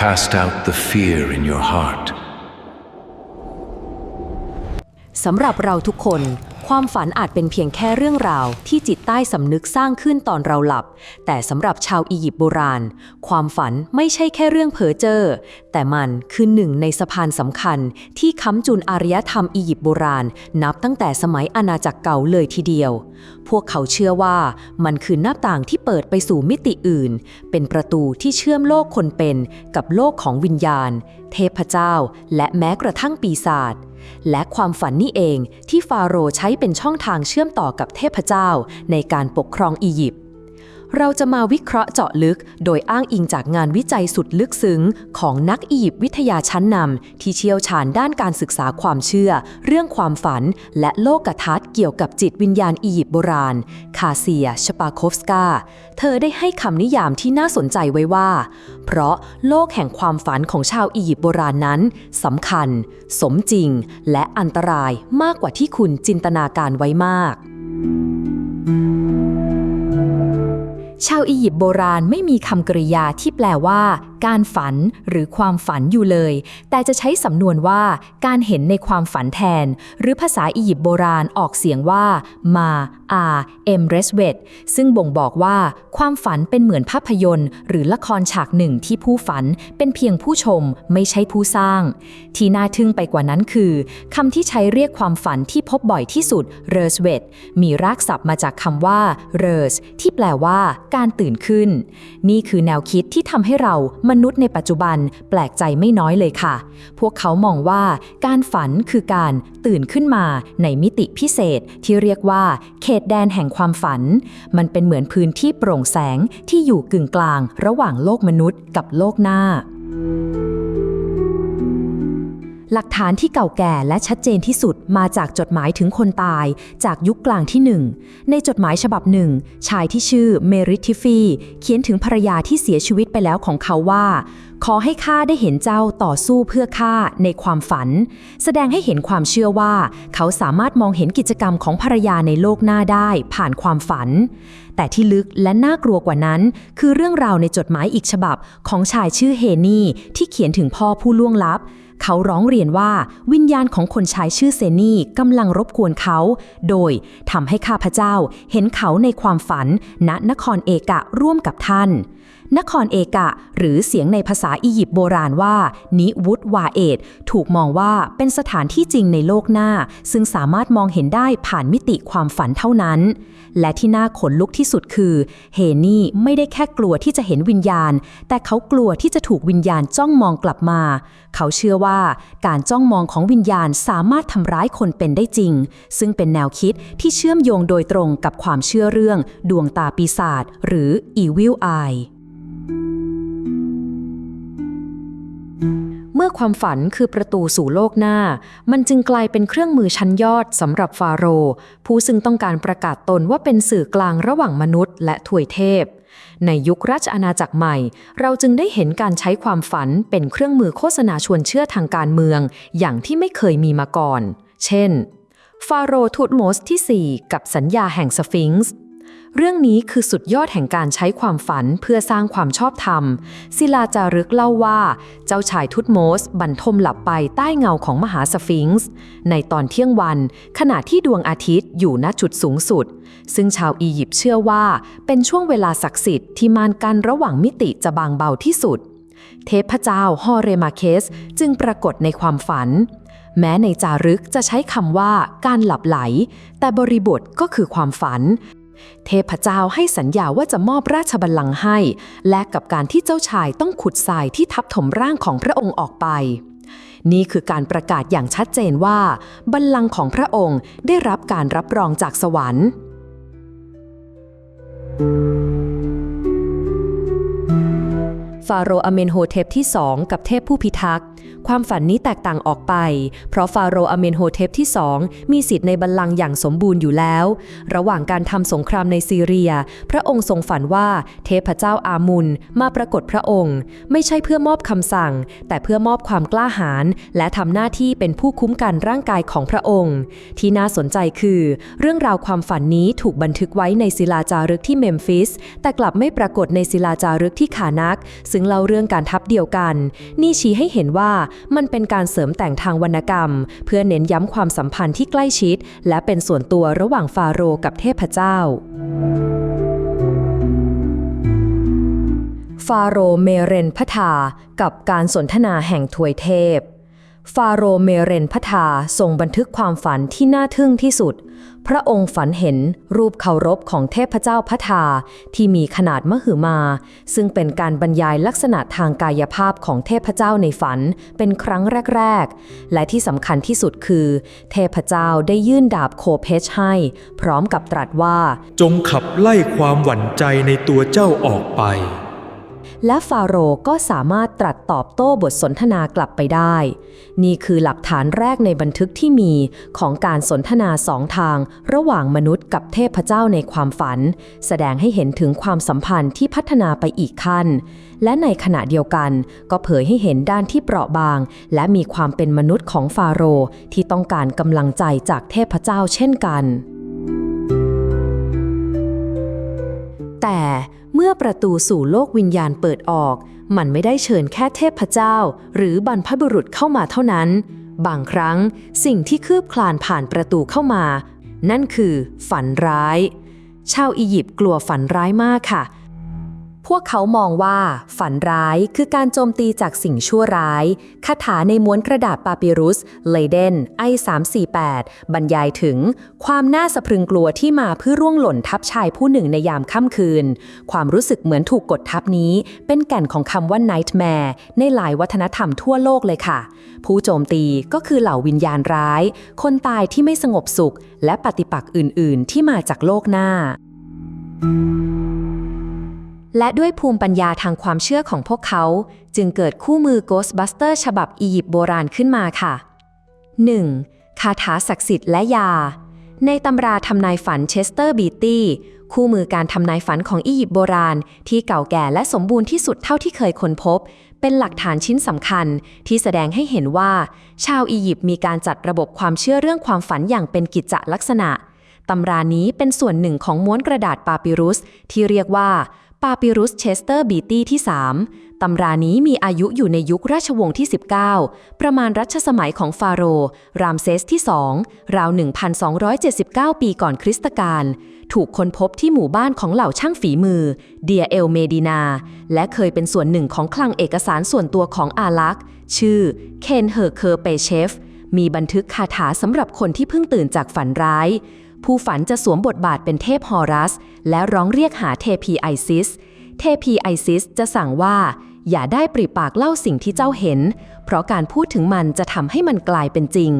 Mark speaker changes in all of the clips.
Speaker 1: cast out the fear in your heart.
Speaker 2: สำหรับเราทุกคนความฝันอาจเป็นเพียงแค่เรื่องราวที่จิตใต้สำนึกสร้างขึ้นตอนเราหลับแต่สำหรับชาวอียิปต์โบราณความฝันไม่ใช่แค่เรื่องเพ้อเจ้อแต่มันคือหนึ่งในสะพานสำคัญที่ค้ำจุนอารยธรรมอียิปต์โบราณนับตั้งแต่สมัยอาณาจักรเก่าเลยทีเดียวพวกเขาเชื่อว่ามันคือหน้าต่างที่เปิดไปสู่มิติอื่นเป็นประตูที่เชื่อมโลกคนเป็นกับโลกของวิญญาณเทพเจ้าและแม้กระทั่งปีศาจและความฝันนี่เองที่ฟาโรห์ใช้เป็นช่องทางเชื่อมต่อกับเทพเจ้าในการปกครองอียิปต์เราจะมาวิเคราะห์เจาะลึกโดยอ้างอิงจากงานวิจัยสุดลึกซึ้งของนักอียิปต์วิทยาชั้นนำที่เชี่ยวชาญด้านการศึกษาความเชื่อเรื่องความฝันและโลกทัศน์เกี่ยวกับจิตวิญญาณอียิปต์โบราณคาเซียชปาโคฟสกาเธอได้ให้คำนิยามที่น่าสนใจไว้ว่าเพราะโลกแห่งความฝันของชาวอียิปต์โบราณนั้นสำคัญสมจริงและอันตรายมากกว่าที่คุณจินตนาการไว้มากชาวอียิปต์โบราณไม่มีคำกริยาที่แปลว่าการฝันหรือความฝันอยู่เลยแต่จะใช้สำนวนว่าการเห็นในความฝันแทนหรือภาษาอียิปต์โบราณออกเสียงว่ามาเอ็มเรสเวตซึ่งบ่งบอกว่าความฝันเป็นเหมือนภาพยนตร์หรือละครฉากหนึ่งที่ผู้ฝันเป็นเพียงผู้ชมไม่ใช่ผู้สร้างที่น่าทึ่งไปกว่านั้นคือคำที่ใช้เรียกความฝันที่พบบ่อยที่สุดเรสเวตมีรากศัพท์มาจากคำว่าเรสที่แปลว่าการตื่นขึ้นนี่คือแนวคิดที่ทำให้เรามนุษย์ในปัจจุบันแปลกใจไม่น้อยเลยค่ะพวกเขามองว่าการฝันคือการตื่นขึ้นมาในมิติพิเศษที่เรียกว่าเขตแดนแห่งความฝันมันเป็นเหมือนพื้นที่โปร่งแสงที่อยู่กึ่งกลางระหว่างโลกมนุษย์กับโลกหน้าหลักฐานที่เก่าแก่และชัดเจนที่สุดมาจากจดหมายถึงคนตายจากยุคกลางที่1ในจดหมายฉบับหนึ่งชายที่ชื่อเมริทิฟีเขียนถึงภรรยาที่เสียชีวิตไปแล้วของเขาว่าขอให้ข้าได้เห็นเจ้าต่อสู้เพื่อข้าในความฝันแสดงให้เห็นความเชื่อว่าเขาสามารถมองเห็นกิจกรรมของภรรยาในโลกหน้าได้ผ่านความฝันแต่ที่ลึกและน่ากลัวกว่านั้นคือเรื่องราวในจดหมายอีกฉบับของชายชื่อเฮนี่ที่เขียนถึงพ่อผู้ล่วงลับเขาร้องเรียนว่าวิญญาณของคนชายชื่อเซนี่กำลังรบกวนเขาโดยทำให้ข้าพเจ้าเห็นเขาในความฝันณนครเอกะร่วมกับท่านนครเอกะหรือเสียงในภาษาอียิปต์โบราณว่านิวุตวาเอตถูกมองว่าเป็นสถานที่จริงในโลกหน้าซึ่งสามารถมองเห็นได้ผ่านมิติความฝันเท่านั้นและที่น่าขนลุกที่สุดคือเฮนี่ไม่ได้แค่กลัวที่จะเห็นวิญญาณแต่เขากลัวที่จะถูกวิญญาณจ้องมองกลับมาเขาเชื่อว่าการจ้องมองของวิญญาณสามารถทำร้ายคนเป็นได้จริงซึ่งเป็นแนวคิดที่เชื่อมโยงโดยตรงกับความเชื่อเรื่องดวงตาปีศาจหรือ Evil Eyeเมื่อความฝันคือประตูสู่โลกหน้ามันจึงกลายเป็นเครื่องมือชั้นยอดสำหรับฟาโรห์ผู้ซึ่งต้องการประกาศตนว่าเป็นสื่อกลางระหว่างมนุษย์และทวยเทพในยุคราชอาณาจักรใหม่เราจึงได้เห็นการใช้ความฝันเป็นเครื่องมือโฆษณาชวนเชื่อทางการเมืองอย่างที่ไม่เคยมีมาก่อนเช่นฟาโรห์ทูตโมสที่4กับสัญญาแห่งสฟิงซ์เรื่องนี้คือสุดยอดแห่งการใช้ความฝันเพื่อสร้างความชอบธรรมศิลาจารึกเล่าว่าเจ้าชายทุตโมสบรรทมหลับไปใต้เงาของมหาสฟิงซ์ในตอนเที่ยงวันขณะที่ดวงอาทิตย์อยู่ณจุดสูงสุดซึ่งชาวอียิปต์เชื่อว่าเป็นช่วงเวลาศักดิ์สิทธิ์ที่ม่านกั้นระหว่างมิติจะบางเบาที่สุดเทพเจ้าฮอเรมาเคสจึงปรากฏในความฝันแม้ในจารึกจะใช้คำว่าการหลับไหลแต่บริบทก็คือความฝันเทพเจ้าให้สัญญาว่าจะมอบราชบัลลังก์ให้และกับการที่เจ้าชายต้องขุดทรายที่ทับถมร่างของพระองค์ออกไปนี่คือการประกาศอย่างชัดเจนว่าบัลลังก์ของพระองค์ได้รับการรับรองจากสวรรค์ฟาโรห์อเมนโฮเทปที่2กับเทพผู้พิทักษ์ความฝันนี้แตกต่างออกไปเพราะฟาโรห์อเมนโฮเทปที่2มีสิทธิ์ในบัลลังก์อย่างสมบูรณ์อยู่แล้วระหว่างการทำสงครามในซีเรียพระองค์ทรงฝันว่าเทพเจ้าอามุนมาปรากฏพระองค์ไม่ใช่เพื่อมอบคำสั่งแต่เพื่อมอบความกล้าหาญและทำหน้าที่เป็นผู้คุ้มกันร่างกายของพระองค์ที่น่าสนใจคือเรื่องราวความฝันนี้ถูกบันทึกไว้ในศิลาจารึกที่เมมฟิสแต่กลับไม่ปรากฏในศิลาจารึกที่คานัก ซึ่งเล่าเรื่องการทับเดียวกันนี่ชี้ให้เห็นว่ามันเป็นการเสริมแต่งทางวรรณกรรมเพื่อเน้นย้ำความสัมพันธ์ที่ใกล้ชิดและเป็นส่วนตัวระหว่างฟาโรห์กับเทพเจ้าฟาโรห์เมเรนพทากับการสนทนาแห่งทวยเทพฟาโรห์เมเรนพทาทรงบันทึกความฝันที่น่าทึ่งที่สุดพระองค์ฝันเห็นรูปเคารพของเทพเจ้าพทาที่มีขนาดมหึมาซึ่งเป็นการบรรยายลักษณะทางกายภาพของเทพเจ้าในฝันเป็นครั้งแรกๆและที่สำคัญที่สุดคือเทพเจ้าได้ยื่นดาบโคเพชให้พร้อมกับตรัสว่า
Speaker 3: จงขับไล่ความหวั่นใจในตัวเจ้าออกไป
Speaker 2: และฟาโรห์ก็สามารถตรัสตอบโต้บทสนทนากลับไปได้นี่คือหลักฐานแรกในบันทึกที่มีของการสนทนาสองทางระหว่างมนุษย์กับเทพเจ้าในความฝันแสดงให้เห็นถึงความสัมพันธ์ที่พัฒนาไปอีกขั้นและในขณะเดียวกันก็เผยให้เห็นด้านที่เปราะบางและมีความเป็นมนุษย์ของฟาโรห์ที่ต้องการกำลังใจจากเทพเจ้าเช่นกันแต่เมื่อประตูสู่โลกวิญญาณเปิดออกมันไม่ได้เชิญแค่เทพเจ้าหรือบรรพบุรุษเข้ามาเท่านั้นบางครั้งสิ่งที่คืบคลานผ่านประตูเข้ามานั่นคือฝันร้ายชาวอียิปต์กลัวฝันร้ายมากค่ะพวกเขามองว่าฝันร้ายคือการโจมตีจากสิ่งชั่วร้ายคาถาในม้วนกระดาษปาปิรุสเลเดนI348บรรยายถึงความน่าสะพรึงกลัวที่มาเพื่อร่วงหล่นทับชายผู้หนึ่งในยามค่ำคืนความรู้สึกเหมือนถูกกดทับนี้เป็นแก่นของคำว่า nightmare ในหลายวัฒนธรรมทั่วโลกเลยค่ะผู้โจมตีก็คือเหล่าวิญญาณร้ายคนตายที่ไม่สงบสุขและปฏิปักษ์อื่นๆที่มาจากโลกหน้าและด้วยภูมิปัญญาทางความเชื่อของพวกเขาจึงเกิดคู่มือ Ghostbuster ฉบับอียิปต์โบราณขึ้นมาค่ะ 1. คาถาศักดิ์สิทธิ์และยาในตำราทำนายฝันเชสเตอร์บีตี้คู่มือการทำนายฝันของอียิปต์โบราณที่เก่าแก่และสมบูรณ์ที่สุดเท่าที่เคยค้นพบเป็นหลักฐานชิ้นสำคัญที่แสดงให้เห็นว่าชาวอียิปต์มีการจัดระบบความเชื่อเรื่องความฝันอย่างเป็นกิจจลักษณะตำรานี้เป็นส่วนหนึ่งของม้วนกระดาษปาปิรุสที่เรียกว่าปาปิรุสเชสเตอร์บีตี้ที่ 3 ตำรานี้มีอายุอยู่ในยุคราชวงศ์ที่ 19 ประมาณรัชสมัยของฟาโรห์รามเซสที่ 2 ราว 1,279 ปีก่อนคริสตกาลถูกค้นพบที่หมู่บ้านของเหล่าช่างฝีมือเดียเอลเมดินาและเคยเป็นส่วนหนึ่งของคลังเอกสารส่วนตัวของอาลักษ์ชื่อเคนเฮอร์เคอร์เปเชฟมีบันทึกคาถาสำหรับคนที่เพิ่งตื่นจากฝันร้ายผู้ฝันจะสวมบทบาทเป็นเทพฮอรัสและร้องเรียกหาเทพีไอซิสเทพีไอซิสจะสั่งว่าอย่าได้ปริปากเล่าสิ่งที่เจ้าเห็นเพราะการพูดถึงมันจะทำให้มันกลายเป็นจริง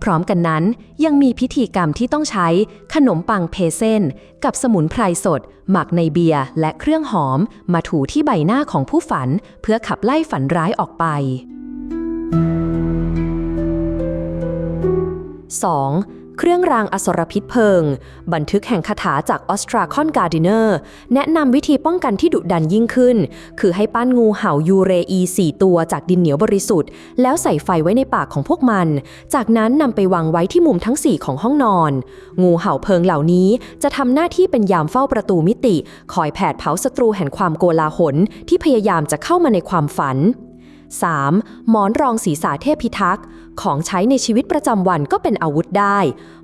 Speaker 2: พร้อมกันนั้นยังมีพิธีกรรมที่ต้องใช้ขนมปังเพเซนกับสมุนไพรสดหมักในเบียร์และเครื่องหอมมาถูที่ใบหน้าของผู้ฝันเพื่อขับไล่ฝันร้ายออกไป 2. เครื่องรางอสรพิษเพลิงบันทึกแห่งคาถาจากออสตราคอนการ์ดิเนอร์แนะนำวิธีป้องกันที่ดุดันยิ่งขึ้นคือให้ปั้นงูเห่ายูเรอี4 ตัวจากดินเหนียวบริสุทธิ์แล้วใส่ไฟไว้ในปากของพวกมันจากนั้นนำไปวางไว้ที่มุมทั้ง4ของห้องนอนงูเห่าเพลิงเหล่านี้จะทำหน้าที่เป็นยามเฝ้าประตูมิติคอยแผดเผาศัตรูแห่งความโกลาหลที่พยายามจะเข้ามาในความฝัน 3. หมอนรองศีรษะเทพพิทักษ์ของใช้ในชีวิตประจำวันก็เป็นอาวุธได้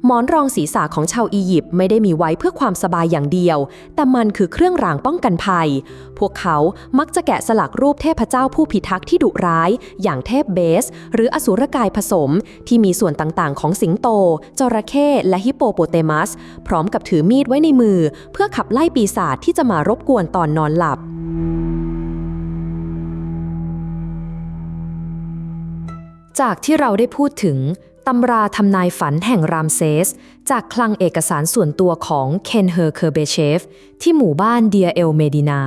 Speaker 2: หมอนรองศีรษะของชาวอียิปต์ไม่ได้มีไว้เพื่อความสบายอย่างเดียวแต่มันคือเครื่องรางป้องกันภัยพวกเขามักจะแกะสลักรูปเทพเจ้าผู้พิทักษ์ที่ดุร้ายอย่างเทพเบสหรืออสูรกายผสมที่มีส่วนต่างๆของสิงโตจระเข้และฮิปโปโปเตมัสพร้อมกับถือมีดไว้ในมือเพื่อขับไล่ปีศาจที่จะมารบกวนตอนนอนหลับจากที่เราได้พูดถึงตำราทำนายฝันแห่งรามเซสจากคลังเอกสารส่วนตัวของเคนเฮอร์เคอร์เบเชฟที่หมู่บ้านเดียเอลเมดินา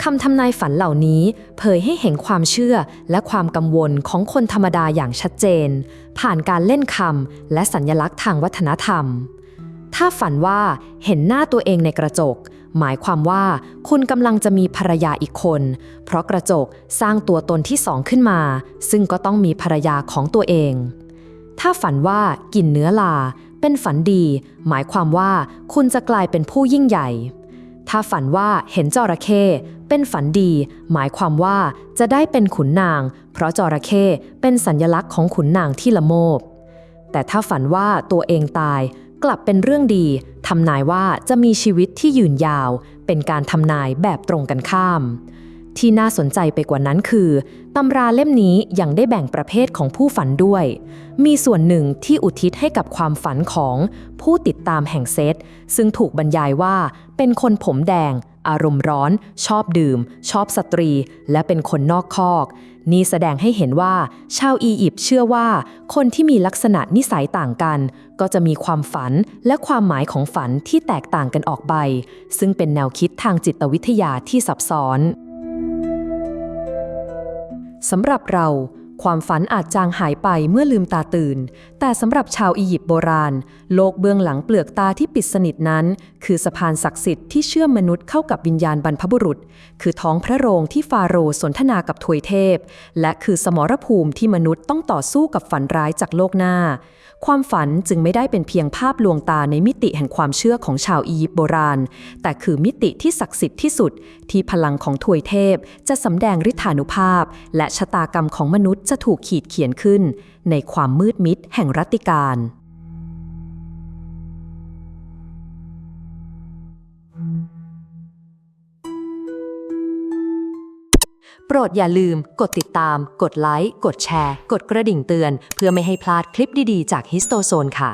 Speaker 2: คำทำนายฝันเหล่านี้เผยให้เห็นความเชื่อและความกังวลของคนธรรมดาอย่างชัดเจนผ่านการเล่นคำและสัญลักษณ์ทางวัฒนธรรมถ้าฝันว่าเห็นหน้าตัวเองในกระจกหมายความว่าคุณกำลังจะมีภรรยาอีกคนเพราะกระจกสร้างตัวตนที่2ขึ้นมาซึ่งก็ต้องมีภรรยาของตัวเองถ้าฝันว่ากินเนื้อลาเป็นฝันดีหมายความว่าคุณจะกลายเป็นผู้ยิ่งใหญ่ ถ้าฝันว่าเห็นจระเข้เป็นฝันดีหมายความว่าจะได้เป็นขุนนางเพราะจระเข้เป็นสัญลักษณ์ของขุนนางที่ละโมบแต่ถ้าฝันว่าตัวเองตายกลับเป็นเรื่องดีทำนายว่าจะมีชีวิตที่ยืนยาวเป็นการทำนายแบบตรงกันข้ามที่น่าสนใจไปกว่านั้นคือตำราเล่มนี้ยังได้แบ่งประเภทของผู้ฝันด้วยมีส่วนหนึ่งที่อุทิศให้กับความฝันของผู้ติดตามแห่งเซตซึ่งถูกบรรยายว่าเป็นคนผมแดงอารมณ์ร้อนชอบดื่มชอบสตรีและเป็นคนนอกคอกนี่แสดงให้เห็นว่าชาวอียิปต์เชื่อว่าคนที่มีลักษณะนิสัยต่างกันก็จะมีความฝันและความหมายของฝันที่แตกต่างกันออกไปซึ่งเป็นแนวคิดทางจิตวิทยาที่ซับซ้อนสำหรับเราความฝันอาจจางหายไปเมื่อลืมตาตื่นแต่สำหรับชาวอียิปต์โบราณโลกเบื้องหลังเปลือกตาที่ปิดสนิทนั้นคือสะพานศักดิ์สิทธิ์ที่เชื่อมมนุษย์เข้ากับวิญญาณบรรพบุรุษคือท้องพระโรงที่ฟาโรห์สนทนากับทวยเทพและคือสมรภูมิที่มนุษย์ต้องต่อสู้กับฝันร้ายจากโลกหน้าความฝันจึงไม่ได้เป็นเพียงภาพลวงตาในมิติแห่งความเชื่อของชาวอียิปต์โบราณแต่คือมิติที่ศักดิ์สิทธิ์ที่สุดที่พลังของทวยเทพจะสำแดงฤทธานุภาพและชะตากรรมของมนุษย์จะถูกขีดเขียนขึ้นในความมืดมิดแห่งรัตติการโปรดอย่าลืมกดติดตามกดไลค์กดแชร์กดกระดิ่งเตือนเพื่อไม่ให้พลาดคลิปดีๆจากฮิสโตโซนค่ะ